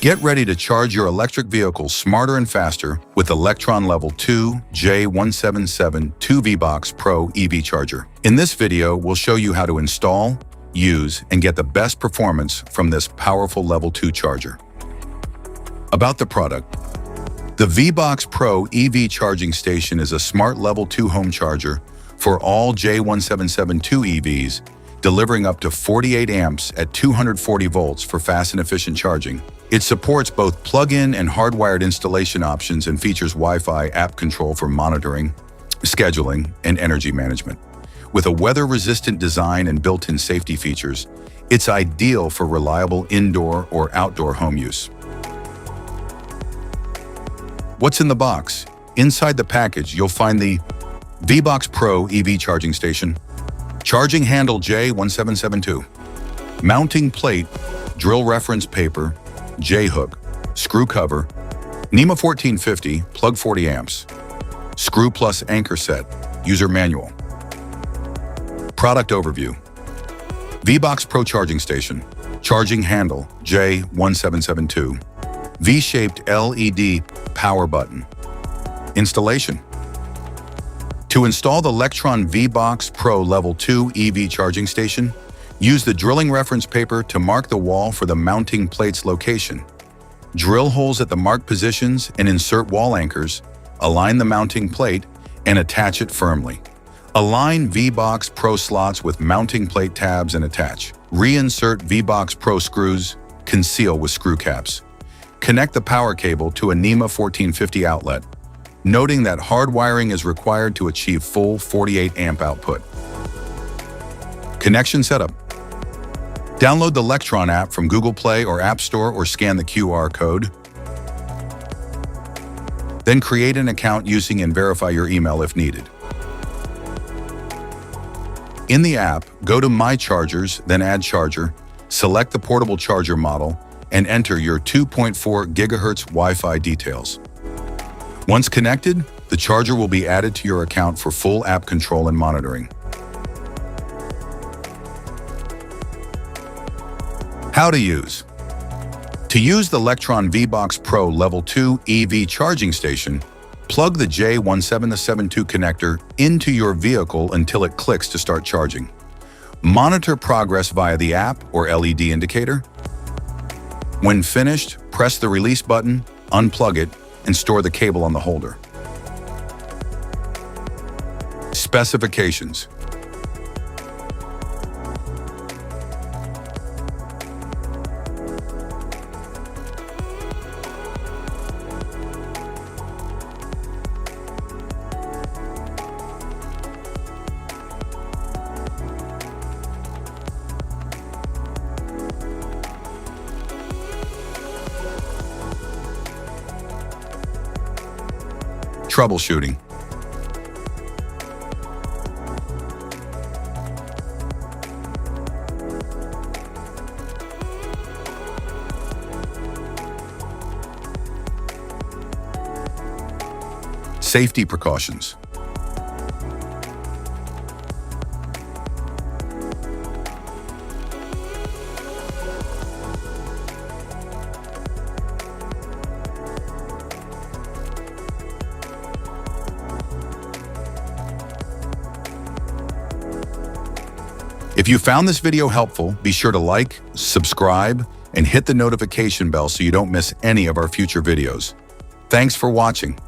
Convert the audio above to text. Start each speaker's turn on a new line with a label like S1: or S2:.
S1: Get ready to charge your electric vehicle smarter and faster with the Lectron Level 2 J1772 V-BOX Pro EV Charger. In this video, we'll show you how to install, use, and get the best performance from this powerful Level 2 charger. About the product. The V-BOX Pro EV Charging Station is a smart Level 2 home charger for all J1772 EVs, delivering up to 48 amps at 240 volts for fast and efficient charging. It supports both plug-in and hardwired installation options and features Wi-Fi app control for monitoring, scheduling, and energy management. With a weather-resistant design and built-in safety features, it's ideal for reliable indoor or outdoor home use. What's in the box? Inside the package, you'll find the V-BOX Pro EV Charging Station, charging handle J1772, mounting plate, drill reference paper, J-hook, screw cover, NEMA 1450, plug 40 amps, screw plus anchor set, user manual. Product overview. V-BOX Pro Charging Station, charging handle J1772, V-shaped LED power button. Installation. To install the Lectron V-BOX Pro Level 2 EV Charging Station, use the drilling reference paper to mark the wall for the mounting plate's location. Drill holes at the marked positions and insert wall anchors, align the mounting plate, and attach it firmly. Align V-BOX Pro slots with mounting plate tabs and attach. Reinsert V-BOX Pro screws, conceal with screw caps. Connect the power cable to a NEMA 1450 outlet, noting that hard wiring is required to achieve full 48 amp output. Connection setup. Download the Lectron app from Google Play or App Store or scan the QR code. Then create an account using and verify your email if needed. In the app, go to My Chargers, then Add Charger, select the portable charger model, and enter your 2.4 GHz Wi-Fi details. Once connected, the charger will be added to your account for full app control and monitoring. How to use. To use the Lectron V-BOX Pro Level 2 EV Charging Station, plug the J1772 connector into your vehicle until it clicks to start charging. Monitor progress via the app or LED indicator. When finished, press the release button, unplug it, and store the cable on the holder. Specifications. Troubleshooting. Safety precautions. If you found this video helpful, be sure to like, subscribe, and hit the notification bell so you don't miss any of our future videos. Thanks for watching.